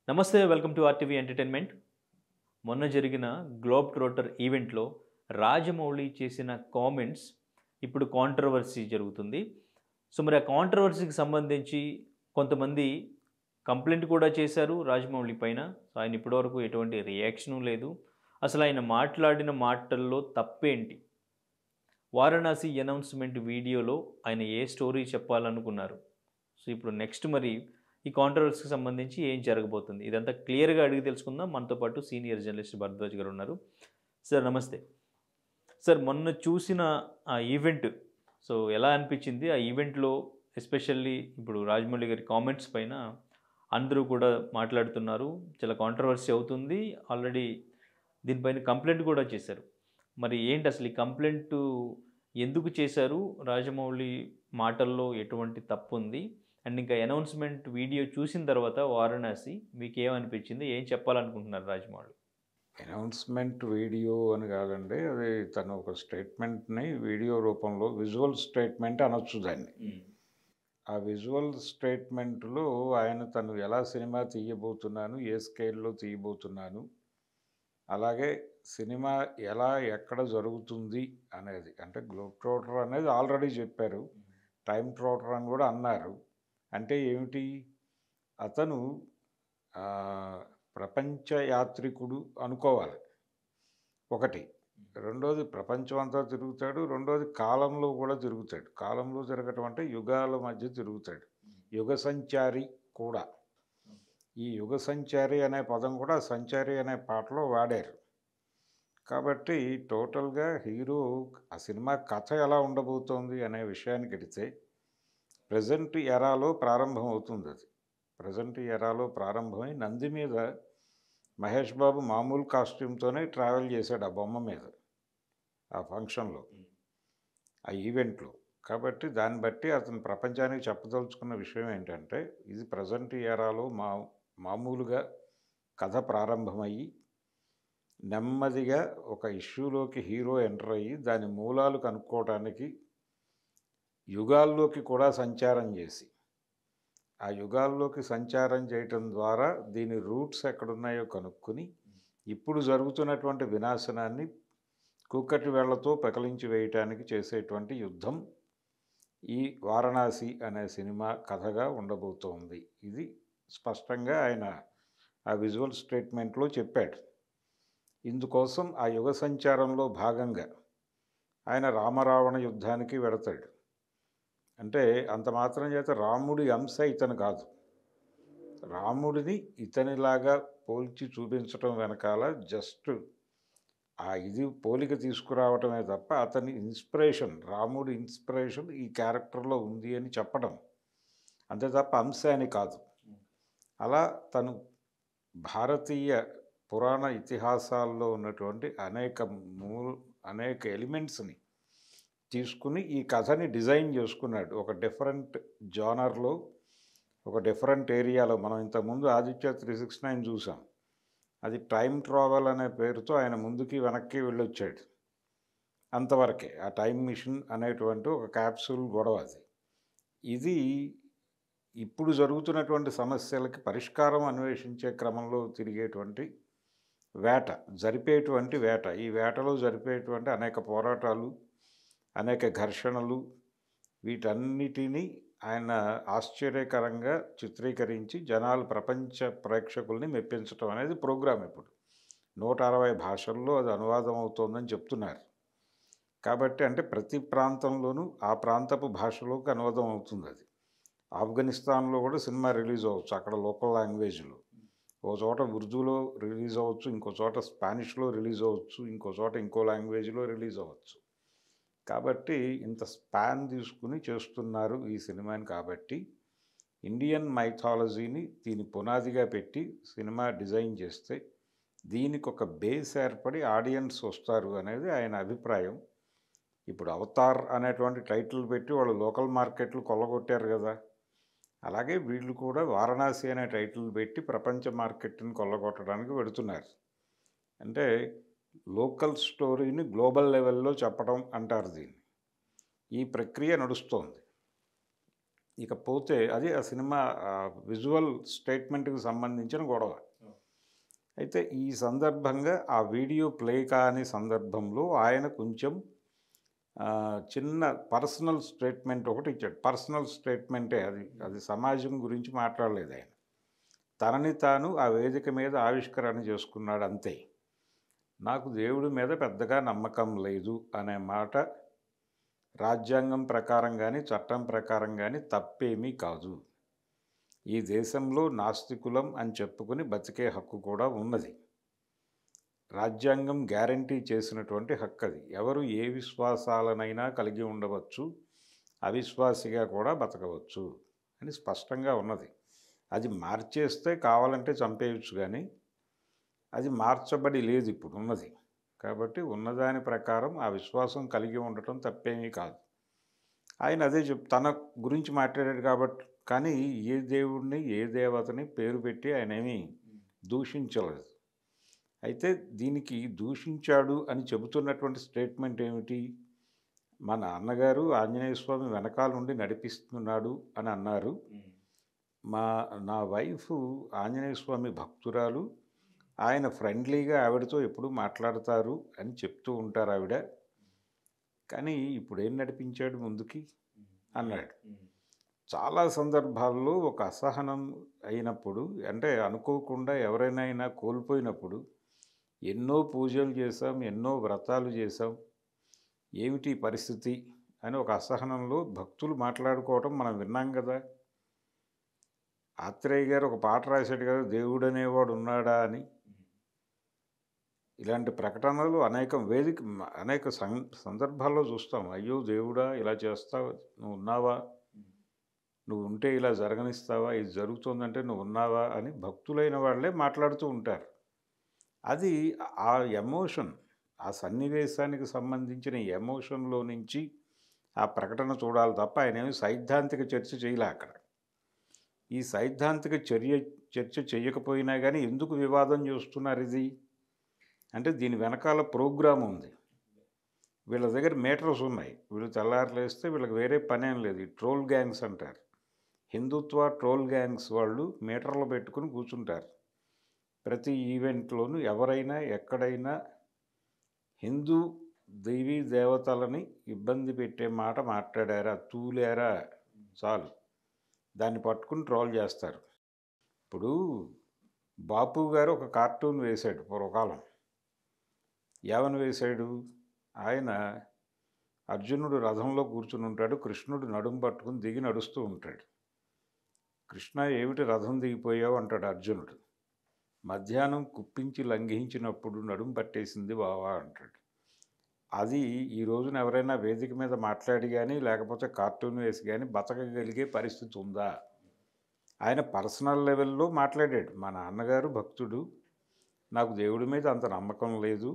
నమస్తే welcome to RTV entertainment. మొన్న జరిగిన గ్లోబ్ ట్రోటర్ ఈవెంట్లో రాజమౌళి చేసిన కామెంట్స్ ఇప్పుడు కాంట్రవర్సీ జరుగుతుంది. సో మరి ఆ కాంట్రవర్సీకి సంబంధించి కొంతమంది కంప్లైంట్ కూడా చేశారు రాజమౌళి పైన. సో ఆయన ఇప్పటివరకు ఎటువంటి రియాక్షను లేదు. అసలు ఆయన మాట్లాడిన మాటల్లో తప్పేంటి? వారణాసి అనౌన్స్మెంట్ వీడియోలో ఆయన ఏ స్టోరీ చెప్పాలనుకున్నారు? సో ఇప్పుడు నెక్స్ట్ మరి ఈ కాంట్రవర్సీకి సంబంధించి ఏం జరగబోతుంది? ఇదంతా క్లియర్‌గా అడిగి తెలుసుకుందాం. మనతో పాటు సీనియర్ జర్నలిస్ట్ భరద్వాజ్ గారు ఉన్నారు. సార్ నమస్తే. సార్ మొన్న చూసిన ఆ ఈవెంట్ సో ఎలా అనిపించింది? ఆ ఈవెంట్‌లో ఎస్పెషల్లీ ఇప్పుడు రాజమౌళి గారి కామెంట్స్ పైన అందరూ కూడా మాట్లాడుతున్నారు. చాలా కాంట్రవర్సీ అవుతుంది. ఆల్రెడీ దీనిపైన కంప్లెయింట్ కూడా చేశారు. మరి ఏంటి అసలు ఈ కంప్లెయింటు ఎందుకు చేశారు? రాజమౌళి మాటల్లో ఎటువంటి తప్పుంది? అండ్ ఇంకా అనౌన్స్‌మెంట్ వీడియో చూసిన తర్వాత వారణాసి మీకేమనిపించింది? ఏం చెప్పాలనుకుంటున్నారు రాజమౌళి? అనౌన్స్‌మెంట్ వీడియో అని కాదండి. అది తను ఒక స్టేట్మెంట్‌ని వీడియో రూపంలో విజువల్ స్టేట్మెంట్ అనొచ్చు దాన్ని. ఆ విజువల్ స్టేట్మెంట్‌లో ఆయన తను ఎలా సినిమా తీయబోతున్నాను, ఏ స్కేల్‌లో తీయబోతున్నాను, అలాగే సినిమా ఎలా, ఎక్కడ జరుగుతుంది అనేది. అంటే గ్లోబ్ ట్రోటర్ అనేది ఆల్రెడీ చెప్పారు. టైమ్ ట్రోటర్ అని కూడా అన్నారు. అంటే ఏమిటి? అతను ఆహ్, ప్రపంచ యాత్రికుడు అనుకోవాలి. ఒకటి. రెండోది ప్రపంచం అంతా తిరుగుతాడు. రెండోది కాలంలో కూడా తిరుగుతాడు. కాలంలో తిరగటం అంటే యుగాల మధ్య తిరుగుతాడు. యుగ సంచారి కూడా. ఈ యుగ సంచారి అనే పదం కూడా సంచారి అనే పాటలో వాడారు. కాబట్టి టోటల్‌గా హీరో ఆ సినిమా కథ ఎలా ఉండబోతోంది అనే విషయానికెడితే ప్రెజెంట్ ఎరాలో ప్రారంభమవుతుందది. ప్రెజెంట్ ఎరాలో ప్రారంభమై నంది మీద మహేష్ బాబు మామూలు కాస్ట్యూమ్‌తోనే ట్రావెల్ చేశాడు ఆ బొమ్మ మీద. ఆ ఫంక్షన్‌లో, ఆ ఈవెంట్‌లో. కాబట్టి దాన్ని బట్టి అతను ప్రపంచానికి చెప్పదలుచుకున్న విషయం ఏంటంటే, ఇది ప్రెజెంట్ ఎరాలో మామూలుగా కథ ప్రారంభమయ్యి, నెమ్మదిగా ఒక ఇష్యూలోకి హీరో ఎంటర్ అయ్యి, దాని మూలాలు కనుక్కోవటానికి యుగాల్లోకి కూడా సంచారం చేసి, ఆ యుగాల్లోకి సంచారం చేయటం ద్వారా దీని రూట్స్ ఎక్కడున్నాయో కనుక్కొని, ఇప్పుడు జరుగుతున్నటువంటి వినాశనాన్ని కూకటి వేళ్లతో పెకలించి వేయటానికి చేసేటువంటి యుద్ధం ఈ వారణాసి అనే సినిమా కథగా ఉండబోతోంది. ఇది స్పష్టంగా ఆయన ఆ విజువల్ స్టేట్మెంట్లో చెప్పాడు. ఇందుకోసం ఆ యుగ సంచారంలో భాగంగా ఆయన రామరావణ యుద్ధానికి వెడతాడు. అంటే అంత మాత్రం చేత రాముడి అంశ ఇతను కాదు. రాముడిని ఇతనిలాగా పోల్చి చూపించటం వెనకాల జస్ట్ ఇది పోలిక తీసుకురావటమే తప్ప అతని ఇన్స్పిరేషన్, రాముడి ఇన్స్పిరేషన్ ఈ క్యారెక్టర్‌లో ఉంది అని చెప్పడం. అంతే తప్ప అంశ అని కాదు. అలా తను భారతీయ పురాణ ఇతిహాసాల్లో ఉన్నటువంటి అనేక ఎలిమెంట్స్‌ని తీసుకుని ఈ కథని డిజైన్ చేసుకున్నాడు. ఒక డిఫరెంట్ జానర్‌లో, ఒక డిఫరెంట్ ఏరియాలో. మనం ఇంతకుముందు 'ఆదిత్య 369' చూసాం. అది టైమ్ ట్రావెల్ అనే పేరుతో ఆయన ముందుకి, వెనక్కి వెళ్ళొచ్చాడు. అంతవరకే. ఆ టైమ్ మిషన్ అనేటువంటి ఒక క్యాప్సూల్ గొడవ అది. ఇది ఇప్పుడు జరుగుతున్నటువంటి సమస్యలకి పరిష్కారం అన్వేషించే క్రమంలో తిరిగేటువంటి వేట, జరిపేటువంటి వేట. ఈ వేటలో జరిపేటువంటి అనేక పోరాటాలు, అనేక ఘర్షణలు, వీటన్నిటినీ ఆయన ఆశ్చర్యకరంగా చిత్రీకరించి ప్రపంచ ప్రేక్షకుల్ని మెప్పించటం అనేది ప్రోగ్రామ్ ఇప్పుడు. 160 భాషల్లో అది అనువాదం అవుతోందని చెప్తున్నారు. కాబట్టి అంటే ప్రతి ప్రాంతంలోనూ ఆ ప్రాంతపు భాషలోకి అనువాదం అవుతుంది అది. ఆఫ్ఘనిస్తాన్‌లో కూడా సినిమా రిలీజ్ అవ్వచ్చు అక్కడ లోకల్ లాంగ్వేజ్‌లో. ఓ చోట ఉర్దూలో రిలీజ్ అవ్వచ్చు, ఇంకో చోట స్పానిష్‌లో రిలీజ్ అవ్వచ్చు, ఇంకో చోట ఇంకో లాంగ్వేజ్‌లో రిలీజ్ అవ్వచ్చు. కాబట్టి ఇంత స్పాన్ తీసుకుని చేస్తున్నారు ఈ సినిమాని. కాబట్టి ఇండియన్ మైథాలజీని దీని పునాదిగా పెట్టి సినిమా డిజైన్ చేస్తే దీనికి ఒక బేస్ ఏర్పడి ఆడియన్స్ వస్తారు అనేది ఆయన అభిప్రాయం. ఇప్పుడు 'అవతార్' అనేటువంటి టైటిల్ పెట్టి వాళ్ళు లోకల్ మార్కెట్లు కొల్లగొట్టారు కదా! అలాగే వీళ్ళు కూడా 'వారణాసి' అనే టైటిల్ పెట్టి ప్రపంచ మార్కెట్‌ని కొల్లగొట్టడానికి వెడుతున్నారు. అంటే లోకల్ స్టోరీని గ్లోబల్ లెవెల్‌లో చెప్పడం అంటారు దీన్ని. ఈ ప్రక్రియ నడుస్తోంది. ఇకపోతే అది ఆ సినిమా విజువల్ స్టేట్మెంట్కి సంబంధించిన గొడవ. అయితే ఈ సందర్భంగా ఆ వీడియో ప్లే కాని సందర్భంలో ఆయన కొంచెం చిన్న పర్సనల్ స్టేట్మెంట్ ఒకటి ఇచ్చాడు. పర్సనల్ స్టేట్మెంటే అది. అది సమాజం గురించి మాట్లాడలేదు ఆయన. తనని తాను ఆ వేదిక మీద ఆవిష్కరణ చేసుకున్నాడు అంతే. నాకు దేవుడి మీద పెద్దగా నమ్మకం లేదు అనే మాట రాజ్యాంగం ప్రకారం కానీ చట్టం ప్రకారం కానీ తప్పేమీ కాదు. ఈ దేశంలో నాస్తికులం అని చెప్పుకుని బతికే హక్కు కూడా ఉన్నది. రాజ్యాంగం గ్యారంటీ చేసినటువంటి హక్కు అది. ఎవరు ఏ విశ్వాసాలనైనా కలిగి ఉండవచ్చు, అవిశ్వాసిగా కూడా బతకవచ్చు అని స్పష్టంగా ఉన్నది. అది మార్చేస్తే కావాలంటే చంపేయచ్చు, కానీ అది మార్చబడి లేదు ఇప్పుడు ఉన్నది. కాబట్టి ఉన్నదాని ప్రకారం ఆ విశ్వాసం కలిగి ఉండటం తప్పేమీ కాదు. ఆయన అదే తన గురించి మాట్లాడాడు కాబట్టి, కానీ ఏ దేవుడిని ఏ దేవతని పేరు పెట్టి ఆయన ఏమీ దూషించలేదు. అయితే దీనికి దూషించాడు అని చెబుతున్నటువంటి స్టేట్మెంట్ ఏమిటి? మా నాన్నగారు ఆంజనేయ స్వామి వెనకాల నుండి నడిపిస్తున్నాడు అని అన్నారు. నా వైఫ్ ఆంజనేయ స్వామి భక్తురాలు, ఆయన ఫ్రెండ్లీగా ఆవిడతో ఎప్పుడు మాట్లాడతారు అని చెప్తూ ఉంటారు ఆవిడ. కానీ ఇప్పుడు ఏం నడిపించాడు ముందుకి అన్నాడు. చాలా సందర్భాల్లో ఒక అసహనం అయినప్పుడు, అంటే అనుకోకుండా ఎవరైనా కోల్పోయినప్పుడు, ఎన్నో పూజలు చేశాం, ఎన్నో వ్రతాలు చేశాం, ఏమిటి పరిస్థితి అని ఒక అసహనంలో భక్తులు మాట్లాడుకోవటం మనం విన్నాం కదా. ఆత్రేయ గారు ఒక పాట రాశాడు కదా, దేవుడు అనేవాడు ఉన్నాడా అని. ఇలాంటి ప్రకటనలు అనేక సందర్భాల్లో చూస్తాం. అయ్యో దేవుడా, ఇలా చేస్తావా, నువ్వు ఉన్నావా, నువ్వు ఉంటే ఇలా జరగనిస్తావా, ఇది జరుగుతుందంటే నువ్వు ఉన్నావా అని భక్తులైన వాళ్ళే మాట్లాడుతూ ఉంటారు. అది ఆ ఎమోషన్, ఆ సన్నివేశానికి సంబంధించిన ఎమోషన్లో నుంచి ఆ ప్రకటన చూడాలి తప్ప ఆయన ఏమి సైద్ధాంతిక చర్చ చేయలే అక్కడ. ఈ సైద్ధాంతిక చర్చ చేయకపోయినా కానీ ఎందుకు వివాదం చేస్తున్నారు ఇది అంటే, దీని వెనకాల ప్రోగ్రామ్ ఉంది. వీళ్ళ దగ్గర మీటర్స్ ఉన్నాయి. వీళ్ళు తెల్లారులేస్తే వీళ్ళకి వేరే పనేం లేదు. ఈ ట్రోల్ గ్యాంగ్స్ అంటారు. హిందుత్వ ట్రోల్ గ్యాంగ్స్ వాళ్ళు మీటర్లు పెట్టుకుని కూర్చుంటారు. ప్రతి ఈవెంట్లోనూ ఎవరైనా ఎక్కడైనా హిందూ దేవీ దేవతలని ఇబ్బంది పెట్టే మాట మాట్లాడారా, తూలారా, చాలు దాన్ని పట్టుకుని ట్రోల్ చేస్తారు. ఇప్పుడు బాపు గారు ఒక కార్టూన్ వేశాడు పూర్వకాలం. ఏమని వేశాడు? ఆయన అర్జునుడు రథంలో కూర్చుని ఉంటాడు, కృష్ణుడు నడుము పట్టుకుని దిగి నడుస్తూ ఉంటాడు. కృష్ణ ఏమిటి రథం దిగిపోయావు అంటాడు అర్జునుడు. మధ్యాహ్నం కుప్పించి లంఘించినప్పుడు నడుము పట్టేసింది బావా అంటాడు. అది ఈ రోజున ఎవరైనా వేదిక మీద మాట్లాడి కానీ లేకపోతే కార్టూన్ వేసి కానీ బతకగలిగే పరిస్థితి ఉందా? ఆయన పర్సనల్ లెవెల్లో మాట్లాడాడు. మా నాన్నగారు భక్తుడు, నాకు దేవుడి మీద అంత నమ్మకం లేదు,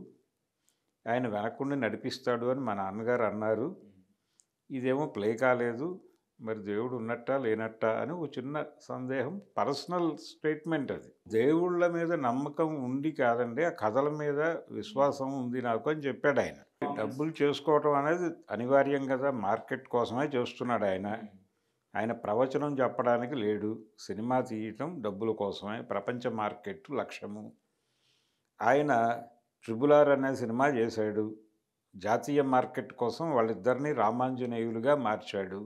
ఆయన వెనక్కుండి నడిపిస్తాడు అని మా నాన్నగారు అన్నారు, ఇదేమో ప్లే కాలేదు, మరి దేవుడు ఉన్నట్టా లేనట్టా అని ఒక చిన్న సందేహం. పర్సనల్ స్టేట్మెంట్ అది. దేవుళ్ళ మీద నమ్మకం ఉండి కాదండి, ఆ కథల మీద విశ్వాసం ఉంది నాకు అని చెప్పాడు ఆయన. డబ్బులు చేసుకోవటం అనేది అనివార్యం కదా, మార్కెట్ కోసమే చేస్తున్నాడు ఆయన. ఆయన ప్రవచనం చెప్పడానికి లేడు, సినిమా తీయటం డబ్బుల కోసమే, ప్రపంచ మార్కెట్ లక్ష్యము. ఆయన RRR అనే సినిమా చేశాడు, జాతీయ మార్కెట్ కోసం వాళ్ళిద్దరినీ రామాంజనేయులుగా మార్చాడు.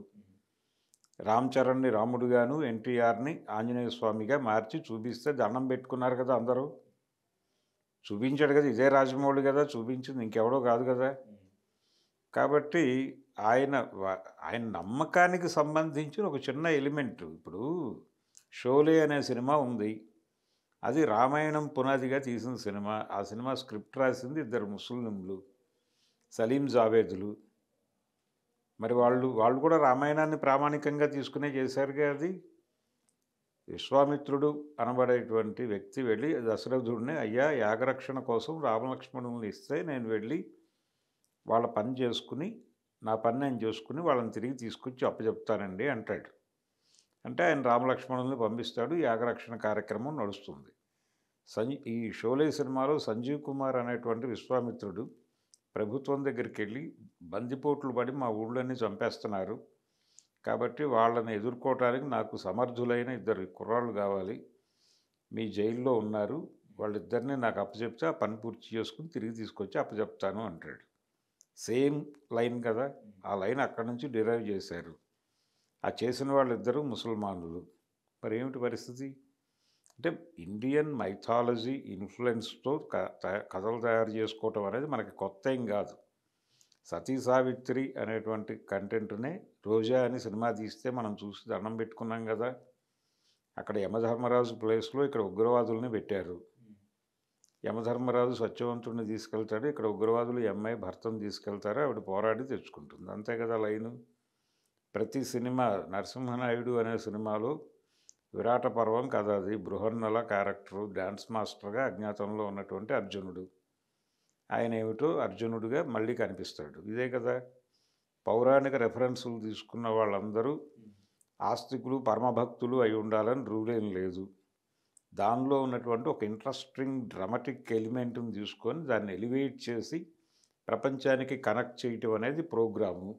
రామ్ చరణ్ని రాముడుగాను, ఎన్టీఆర్ని ఆంజనేయ స్వామిగా మార్చి చూపిస్తే దండం పెట్టుకున్నారు కదా అందరూ. చూపించాడు కదా, ఇదే రాజమౌళి కదా చూపించింది, ఇంకెవడో కాదు కదా. కాబట్టి ఆయన నమ్మకానికి సంబంధించిన ఒక చిన్న ఎలిమెంట్. ఇప్పుడు షోలే అనే సినిమా ఉంది, అది రామాయణం పునాదిగా తీసిన సినిమా. ఆ సినిమా స్క్రిప్ట్ రాసింది ఇద్దరు ముస్లింలు, సలీం జావేదులు. మరి వాళ్ళు కూడా రామాయణాన్ని ప్రామాణికంగా తీసుకునే చేశారుగా. అది విశ్వామిత్రుడు అనబడేటువంటి వ్యక్తి వెళ్ళి దశరథుడిని, అయ్యా యాగరక్షణ కోసం రామలక్ష్మణుల్ని ఇస్తే నేను వెళ్ళి వాళ్ళ పని చేసుకుని, నా పని నేను చేసుకుని వాళ్ళని తిరిగి తీసుకొచ్చి అప్పచెప్తానండి అంటాడు. అంటే ఆయన రామలక్ష్మణుల్ని పంపిస్తాడు, యాగరక్షణ కార్యక్రమం నడుస్తుంది. ఈ షోలే సినిమాలో సంజీవ్ కుమార్ అనేటువంటి విశ్వామిత్రుడు ప్రభుత్వం దగ్గరికి వెళ్ళి బందిపోట్లు పడి మా ఊళ్ళన్నీ చంపేస్తున్నారు, కాబట్టి వాళ్ళని ఎదుర్కోవటానికి నాకు సమర్థులైన 2 కుర్రాళ్ళు కావాలి. మీ జైల్లో ఉన్నారు. వాళ్ళిద్దరిని నాకు అప్పచెప్తే ఆ పని పూర్తి చేసుకుని తిరిగి తీసుకొచ్చి అప్పచెప్తాను అంటాడు. సేమ్ లైన్ కదా! ఆ లైన్ అక్కడి నుంచి డిరైవ్ చేశారు. ఆ చేసిన వాళ్ళిద్దరూ ముసల్మానులు. మరి ఏమిటి పరిస్థితి? అంటే ఇండియన్ మైథాలజీ ఇన్ఫ్లుయెన్స్తో కథలు తయారు చేసుకోవటం అనేది మనకి కొత్త ఏం కాదు. సతీ సావిత్రి అనేటువంటి కంటెంట్నే రోజా అని సినిమా తీస్తే మనం చూసి దండం పెట్టుకున్నాం కదా. అక్కడ యమధర్మరాజు ప్లేస్లో ఇక్కడ ఉగ్రవాదుల్ని పెట్టారు. యమధర్మరాజు సత్యవంతుడిని తీసుకెళ్తాడు, ఇక్కడ ఉగ్రవాదులు ఈ అమ్మాయి భర్తను తీసుకెళ్తారు, ఆవిడ పోరాడి తెచ్చుకుంటుంది. అంతే కదా లైను. ప్రతి సినిమా నరసింహనాయుడు అనే సినిమాలో విరాట పర్వం కథ అది. బృహన్నల క్యారెక్టరు డ్యాన్స్ మాస్టర్గా అజ్ఞాతంలో ఉన్నటువంటి అర్జునుడు. ఆయన ఏమిటో అర్జునుడిగా మళ్ళీ కనిపిస్తాడు. ఇదే కదా. పౌరాణిక రెఫరెన్సులు తీసుకున్న వాళ్ళందరూ ఆస్తికులు పరమభక్తులు అయి ఉండాలని రూల్ ఏం లేదు. దానిలో ఉన్నటువంటి ఒక ఇంట్రెస్టింగ్ డ్రామాటిక్ ఎలిమెంట్ని తీసుకొని దాన్ని ఎలివేట్ చేసి ప్రపంచానికి కనెక్ట్ చేయటం అనేది ప్రోగ్రాము.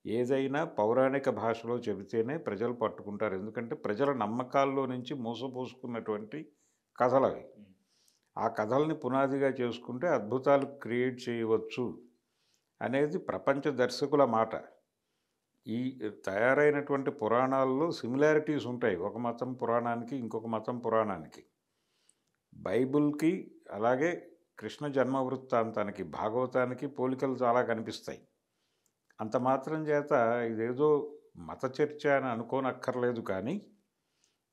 ఏదైనా పౌరాణిక భాషలో చెబితేనే ప్రజలు పట్టుకుంటారు. ఎందుకంటే ప్రజల నమ్మకాల్లో నుంచి మోసపోసుకున్నటువంటి కథలు అవి. ఆ కథల్ని పునాదిగా చేసుకుంటే అద్భుతాలు క్రియేట్ చేయవచ్చు అనేది ప్రపంచ దర్శకుల మాట. ఈ తయారైనటువంటి పురాణాల్లో సిమిలారిటీస్ ఉంటాయి, ఒక మతం పురాణానికి ఇంకొక మతం పురాణానికి. బైబిల్కి అలాగే కృష్ణ జన్మ వృత్తాంతానికి భాగవతానికి పోలికలు చాలా కనిపిస్తాయి. అంత మాత్రం చేత ఇదేదో మత చర్చ అని అనుకోనక్కర్లేదు. కానీ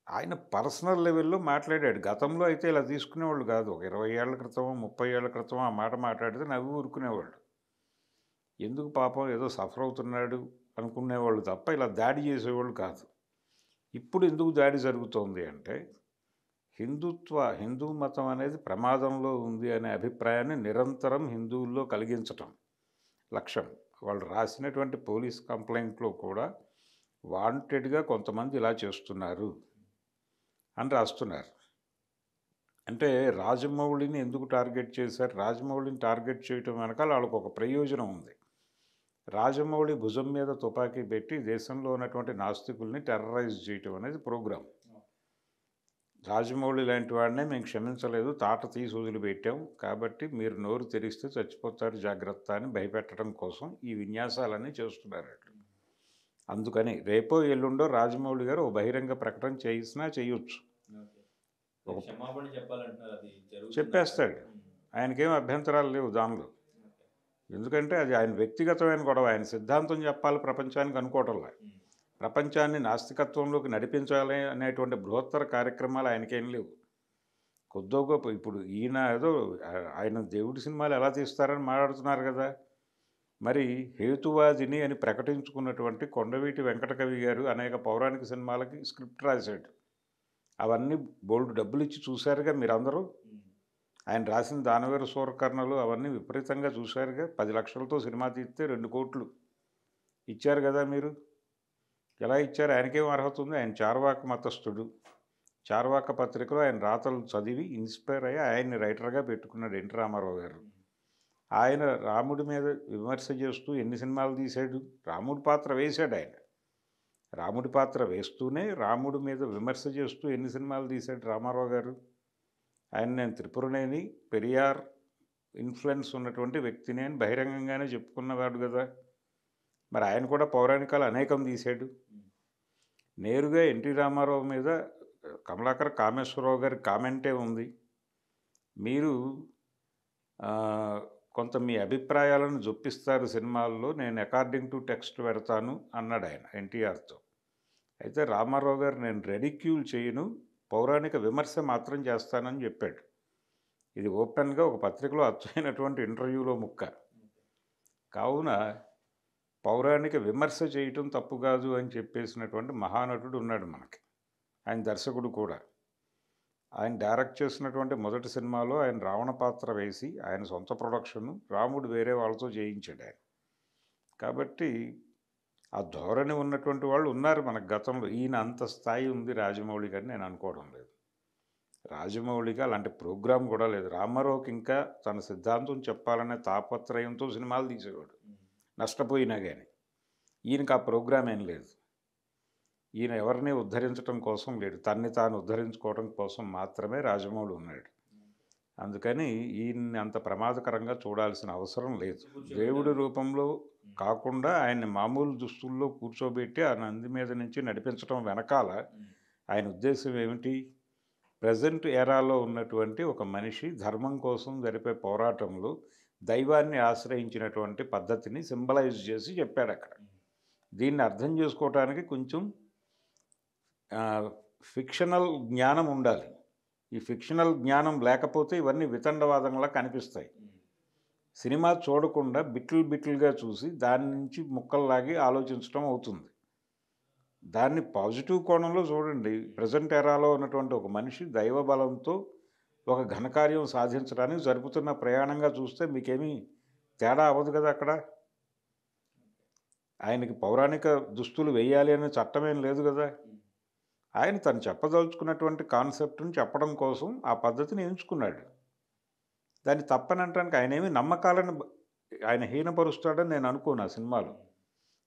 ఆయన పర్సనల్ లెవెల్లో మాట్లాడాడు. గతంలో అయితే ఇలా తీసుకునేవాళ్ళు కాదు. ఒక 20 ఏళ్ల క్రితం 30 ఏళ్ల క్రితం ఆ మాట మాట్లాడితే నవ్వి ఊరుకునేవాళ్ళు. ఎందుకు పాపం ఏదో సఫర్ అవుతున్నాడు అనుకునేవాళ్ళు తప్ప ఇలా దాడి చేసేవాళ్ళు కాదు. ఇప్పుడు ఎందుకు దాడి జరుగుతోంది అంటే హిందూ మతం అనేది ప్రమాదంలో ఉంది అనే అభిప్రాయాన్ని నిరంతరం హిందువుల్లో కలిగించటం లక్ష్యం. వాళ్ళు రాసినటువంటి పోలీస్ కంప్లైంట్లో కూడా వాంటెడ్గా కొంతమంది ఇలా చేస్తున్నారు అని రాస్తున్నారు. అంటే రాజమౌళిని ఎందుకు టార్గెట్ చేశారు? రాజమౌళిని టార్గెట్ చేయటం వెనకాల వాళ్ళకు ఒక ప్రయోజనం ఉంది. రాజమౌళి భుజం మీద తుపాకీ పెట్టి దేశంలో ఉన్నటువంటి నాస్తికుల్ని టెర్రరైజ్ చేయటం అనేది ప్రోగ్రాం. రాజమౌళి లాంటి వాడినే మేము క్షమించలేదు, తాట తీసి వదిలిపెట్టాం, కాబట్టి మీరు నోరు తెరిస్తే చచ్చిపోతారు జాగ్రత్త అని భయపెట్టడం కోసం ఈ విన్యాసాలన్నీ చేస్తున్నారు. అందుకని రేపో ఎల్లుండో రాజమౌళి గారు ఒక బహిరంగ ప్రకటన చేసినా చేయొచ్చు. చెప్పేస్తాడు. ఆయనకేం అభ్యంతరాలు లేవు దానిలో. ఎందుకంటే అది ఆయన వ్యక్తిగతమైన గొడవ. ఆయన సిద్ధాంతం చెప్పాలి ప్రపంచానికి అనుకోవటంలా. ప్రపంచాన్ని నాస్తికత్వంలోకి నడిపించాలి అనేటువంటి బృహత్తర కార్యక్రమాలు ఆయనకేం లేవు. కొద్దో గొప్ప ఇప్పుడు ఈయన ఏదో ఆయన దేవుడి సినిమాలు ఎలా తీస్తారని మాట్లాడుతున్నారు కదా. మరి హేతువాదిని అని ప్రకటించుకున్నటువంటి కొండవీటి వెంకటకవి గారు అనేక పౌరాణిక సినిమాలకి స్క్రిప్ట్ రాశాడు. అవన్నీ బోల్డ్ డబ్బులు ఇచ్చి చూశారుగా మీరందరూ. ఆయన రాసిన దానవీర సూరకర్ణలు అవన్నీ విపరీతంగా చూశారుగా. 10 లక్షలతో సినిమా తీస్తే 2 కోట్లు ఇచ్చారు కదా మీరు. ఎలా ఇచ్చారు? ఆయనకేం అర్హత ఉంది? ఆయన చార్వాక మతస్థుడు. చార్వాక పత్రికలో ఆయన రాతలు చదివి ఇన్స్పైర్ అయ్యి ఆయన్ని రైటర్గా పెట్టుకున్నాడు ఎన్టీ రామారావు గారు. ఆయన రాముడి మీద విమర్శ చేస్తూ ఎన్ని సినిమాలు తీశాడు? రాముడి పాత్ర వేశాడు ఆయన. రాముడి పాత్ర వేస్తూనే రాముడి మీద విమర్శ చేస్తూ ఎన్ని సినిమాలు తీశాడు రామారావు గారు. ఆయన నేను త్రిపురనేని పెరియార్ ఇన్ఫ్లుయెన్స్ ఉన్నటువంటి వ్యక్తిని అని బహిరంగంగానే చెప్పుకున్నవాడు కదా. మరి ఆయన కూడా పౌరాణికాలు అనేకం తీశాడు. నేరుగా ఎన్టీ రామారావు మీద కమలాకర్ కామేశ్వరరావు గారి కామెంటే ఉంది. మీరు కొంత మీ అభిప్రాయాలను జొప్పిస్తారు సినిమాల్లో, నేను అకార్డింగ్ టు టెక్స్ట్ పెడతాను అన్నాడు ఆయన ఎన్టీఆర్తో. అయితే రామారావు గారు నేను రెడిక్యూల్ చేయను, పౌరాణిక విమర్శ మాత్రం చేస్తానని చెప్పాడు. ఇది ఓపెన్గా ఒక పత్రికలో అచ్చైనటువంటి ఇంటర్వ్యూలో ముక్క. కావున పౌరాణిక విమర్శ చేయటం తప్పు కాదు అని చెప్పేసినటువంటి మహానటుడు ఉన్నాడు మనకి. ఆయన దర్శకుడు కూడా. ఆయన డైరెక్ట్ చేసినటువంటి మొదటి సినిమాలో ఆయన రావణ పాత్ర వేసి ఆయన సొంత ప్రొడక్షను, రాముడు వేరే వాళ్ళతో చేయించాడు ఆయన. కాబట్టి ఆ ధోరణి ఉన్నటువంటి వాళ్ళు ఉన్నారు మనకు గతంలో. ఈయన అంత స్థాయి ఉంది రాజమౌళి గారిని నేను అనుకోవడం లేదు. రాజమౌళికి అలాంటి ప్రోగ్రాం కూడా లేదు. రామారావుకి ఇంకా తన సిద్ధాంతం చెప్పాలనే తాపత్రయంతో సినిమాలు తీసేవాడు, నష్టపోయినా కానీ. ఈయనకి ఆ ప్రోగ్రాం ఏం లేదు. ఈయన ఎవరిని ఉద్ధరించడం కోసం లేడు, తన్ని తాను ఉద్ధరించుకోవడం కోసం మాత్రమే రాజమౌళి ఉన్నాడు. అందుకని ఈయన్ని అంత ప్రమాదకరంగా చూడాల్సిన అవసరం లేదు. దేవుడి రూపంలో కాకుండా ఆయన్ని మామూలు దుస్తుల్లో కూర్చోబెట్టి ఆ నంది మీద నుంచి నడిపించడం వెనకాల ఆయన ఉద్దేశం ఏమిటి? ప్రజెంట్ ఎరాలో ఉన్నటువంటి ఒక మనిషి ధర్మం కోసం జరిపే పోరాటంలో దైవాన్ని ఆశ్రయించినటువంటి పద్ధతిని సింబలైజ్ చేసి చెప్పాడు అక్కడ. దీన్ని అర్థం చేసుకోవటానికి కొంచెం ఫిక్షనల్ జ్ఞానం ఉండాలి. ఈ ఫిక్షనల్ జ్ఞానం లేకపోతే ఇవన్నీ వితండవాదంలా కనిపిస్తాయి. సినిమా చూడకుండా బిట్లుగా చూసి దాని నుంచి ముక్కల్లాగి ఆలోచించడం అవుతుంది. దాన్ని పాజిటివ్ కోణంలో చూడండి. ప్రజెంట్ ఎరాలో ఉన్నటువంటి ఒక మనిషి దైవ బలంతో ఒక ఘనకార్యం సాధించడానికి జరుపుతున్న ప్రయాణంగా చూస్తే మీకేమీ తేడా అవ్వదు కదా. అక్కడ ఆయనకి పౌరాణిక దుస్తులు వేయాలి అనే చట్టమేం లేదు కదా. ఆయన తను చెప్పదలుచుకున్నటువంటి కాన్సెప్ట్ని చెప్పడం కోసం ఆ పద్ధతిని ఎంచుకున్నాడు. దాన్ని తప్పనంటానికి ఆయన ఏమి నమ్మకాలను ఆయన హీనపరుస్తాడని నేను అనుకోను. ఆ సినిమాలో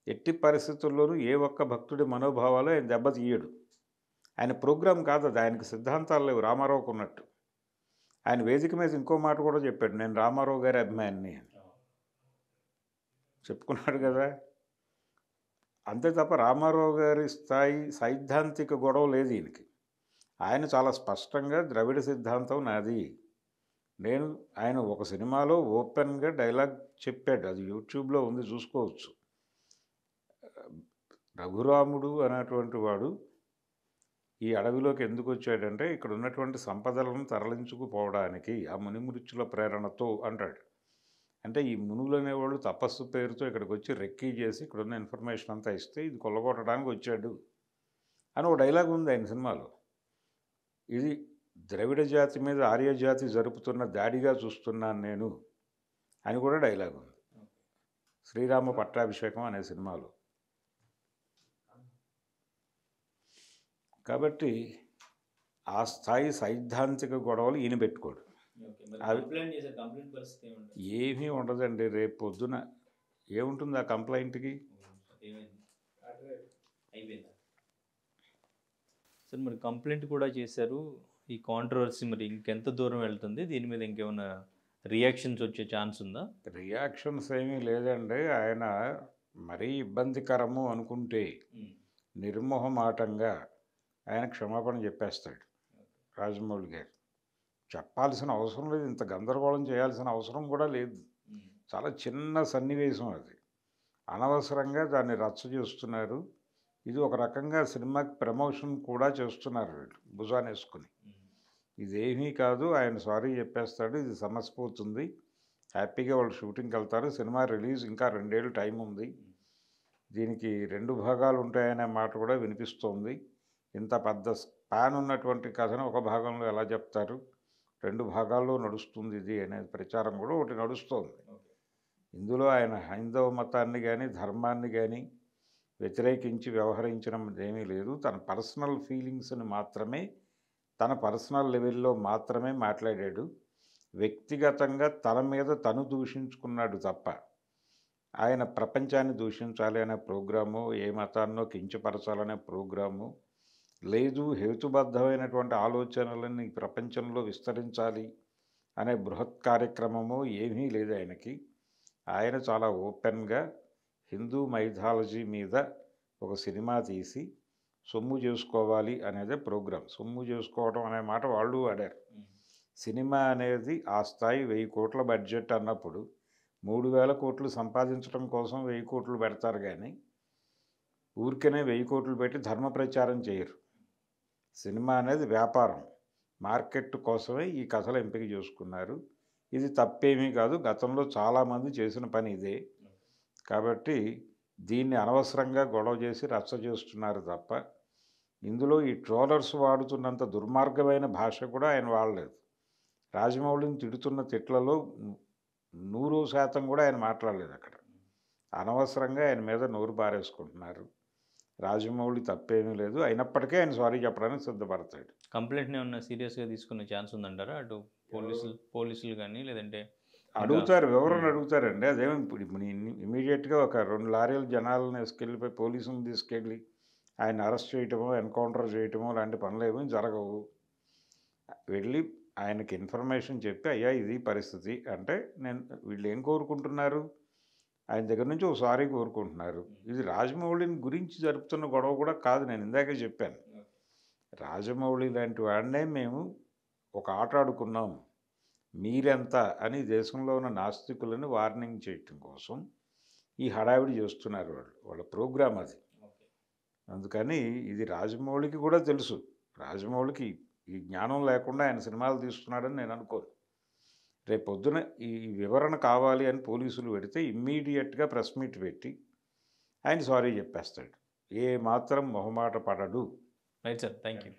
ఎట్టి పరిస్థితుల్లోనూ ఏ ఒక్క భక్తుడి మనోభావాలు ఆయన దెబ్బతీయడు. ఆయన ప్రోగ్రాం కాదు అది, ఆయనకి సిద్ధాంతాలు లేవు రామారావుకు ఉన్నట్టు. ఆయన వేదిక మీద ఇంకో మాట కూడా చెప్పాడు, నేను రామారావు గారి అభిమానిని అని చెప్పుకున్నాడు కదా. అంతే తప్ప రామారావు గారి స్థాయి సైద్ధాంతిక గొడవ లేదు ఈయనకి. ఆయన చాలా స్పష్టంగా ద్రవిడ సిద్ధాంతం నాది. ఆయన ఒక సినిమాలో ఓపెన్గా డైలాగ్ చెప్పాడు, అది యూట్యూబ్లో ఉంది, చూసుకోవచ్చు. రఘురాముడు అనేటువంటి వాడు ఈ అడవిలోకి ఎందుకు వచ్చాడంటే ఇక్కడ ఉన్నటువంటి సంపదలను తరలించుకుపోవడానికి ఆ మునిమృత్యుల ప్రేరణతో అంటాడు. అంటే ఈ మునులు అనేవాళ్ళు తపస్సు పేరుతో ఇక్కడికి వచ్చి రెక్కీ చేసి ఇక్కడున్న ఇన్ఫర్మేషన్ అంతా ఇస్తే ఇది కొల్లగొట్టడానికి వచ్చాడు అని ఒక డైలాగ్ ఉంది ఆయన సినిమాలో. ఇది ద్రవిడ జాతి మీద ఆర్య జాతి జరుపుతున్న దాడిగా చూస్తున్నాను నేను అని కూడా డైలాగ్ ఉంది శ్రీరామ పట్టాభిషేకం అనే సినిమాలో. కాబట్టి ఆ స్థాయి సైద్ధాంతిక గొడవలు ఈయన పెట్టుకోడు. ఏమీ ఉండదండి. రేపు పొద్దున ఏముంటుంది ఆ కంప్లైంట్కి? సార్ మరి కంప్లైంట్ కూడా చేశారు. ఈ కాంట్రవర్సీ మరి ఇంకెంత దూరం వెళ్తుంది? దీని మీద ఇంకేమైనా రియాక్షన్స్ వచ్చే ఛాన్స్ ఉందా? రియాక్షన్స్ ఏమీ లేదండి. ఆయన మరీ ఇబ్బందికరము అనుకుంటే నిర్మోహమాటంగా ఆయన క్షమాపణ చెప్పేస్తాడు రాజమౌళి గారు. చెప్పాల్సిన అవసరం లేదు, ఇంత గందరగోళం చేయాల్సిన అవసరం కూడా లేదు. చాలా చిన్న సన్నివేశం అది, అనవసరంగా దాన్ని రచ్చ చేస్తున్నారు. ఇది ఒక రకంగా సినిమాకి ప్రమోషన్ కూడా చేస్తున్నారు వీళ్ళు భుజాన్ని వేసుకుని. ఇదేమీ కాదు, ఆయన సారీ చెప్పేస్తాడు, ఇది సమసిపోతుంది, హ్యాపీగా వాళ్ళు షూటింగ్కి వెళ్తారు. సినిమా రిలీజ్ ఇంకా 2 ఏళ్ళు టైం ఉంది, దీనికి 2 భాగాలు ఉంటాయనే మాట కూడా వినిపిస్తోంది. ఇంత పెద్ద స్పాన్ ఉన్నటువంటి కథను ఒక భాగంలో ఎలా చెప్తారు, 2 భాగాల్లో నడుస్తుంది ఇది అనే ప్రచారం కూడా ఒకటి నడుస్తోంది. ఇందులో ఆయన హైందవ మతాన్ని కానీ ధర్మాన్ని కానీ వ్యతిరేకించి వ్యవహరించడం ఏమీ లేదు. తన పర్సనల్ ఫీలింగ్స్ని మాత్రమే, తన పర్సనల్ లెవెల్లో మాత్రమే మాట్లాడాడు. వ్యక్తిగతంగా తన మీద తను దూషించుకున్నాడు తప్ప ఆయన ప్రపంచాన్ని దూషించాలి అనే ప్రోగ్రాము, ఏ మతాన్నో కించపరచాలనే ప్రోగ్రాము లేదు. హేతుబద్ధమైనటువంటి ఆలోచనలని ప్రపంచంలో విస్తరించాలి అనే బృహత్ కార్యక్రమము ఏమీ లేదు ఆయనకి. ఆయన చాలా ఓపెన్గా హిందూ మైథాలజీ మీద ఒక సినిమా తీసి సొమ్ము చేసుకోవాలి అనేదే ప్రోగ్రాం. సొమ్ము చేసుకోవడం అనే మాట వాళ్ళు వాడారు. సినిమా అనేది ఆ స్థాయి 1000 కోట్ల బడ్జెట్ అన్నప్పుడు 3000 కోట్లు సంపాదించడం కోసం 1000 కోట్లు పెడతారు కానీ ఊరికనే 1000 కోట్లు పెట్టి ధర్మ ప్రచారం చేయరు. సినిమా అనేది వ్యాపారం, మార్కెట్ కోసమే ఈ కథలు ఎంపిక చేసుకున్నారు. ఇది తప్పేమీ కాదు, గతంలో చాలామంది చేసిన పని ఇదే. కాబట్టి దీన్ని అనవసరంగా గొడవ చేసి రచ్చ చేస్తున్నారు తప్ప ఇందులో ఈ ట్రోలర్స్ వాడుతున్నంత దుర్మార్గమైన భాష కూడా ఆయన వాడలేదు. రాజమౌళిని తిడుతున్న తిట్లలో 100% కూడా ఆయన మాట్లాడలేదు అక్కడ. అనవసరంగా ఆయన మీద నోరు పారేసుకుంటున్నారు. రాజమౌళి తప్పేమీ లేదు, అయినప్పటికీ ఆయన సారీ చెప్పడానికి సిద్ధపడతాడు. కంప్లైంట్ని ఏమన్నా సీరియస్గా తీసుకునే ఛాన్స్ ఉందంటారా? అటు పోలీసులు కానీ లేదంటే అడుగుతారు, వివరణ అడుగుతారండి. అదేమో ఇప్పుడు ఇమీడియట్గా ఒక 2 లారీలు జనాలను వేసుకెళ్ళిపోయి పోలీసులను తీసుకెళ్ళి ఆయన అరెస్ట్ చేయటమో ఎన్కౌంటర్ చేయటమో లాంటి పనులు ఏమీ జరగవు. వెళ్ళి ఆయనకి ఇన్ఫర్మేషన్ చెప్పి అయ్యా ఇది పరిస్థితి అంటే నేను వీళ్ళు ఏం కోరుకుంటున్నారు, ఆయన దగ్గర నుంచి ఒక సారీ కోరుకుంటున్నారు. ఇది రాజమౌళిని గురించి జరుపుతున్న గొడవ కూడా కాదు. నేను ఇందాకే చెప్పాను, రాజమౌళి లాంటి వాడినే మేము ఒక ఆట ఆడుకున్నాం మీరెంత అని దేశంలో ఉన్న నాస్తికులని వార్నింగ్ చేయటం కోసం ఈ హడావిడి చేస్తున్నారు వాళ్ళ ప్రోగ్రాం అది. అందుకని ఇది రాజమౌళికి కూడా తెలుసు. రాజమౌళికి ఈ జ్ఞానం లేకుండా ఆయన సినిమాలు తీస్తున్నాడని నేను అనుకోను. రేపు పొద్దున ఈ వివరణ కావాలి అని పోలీసులు పెడితే ఇమ్మీడియట్గా ప్రెస్ మీట్ పెట్టి ఆయన సారీ చెప్పేస్తాడు. ఏ మాత్రం మొహమాట పడడు. Right sir, thank you.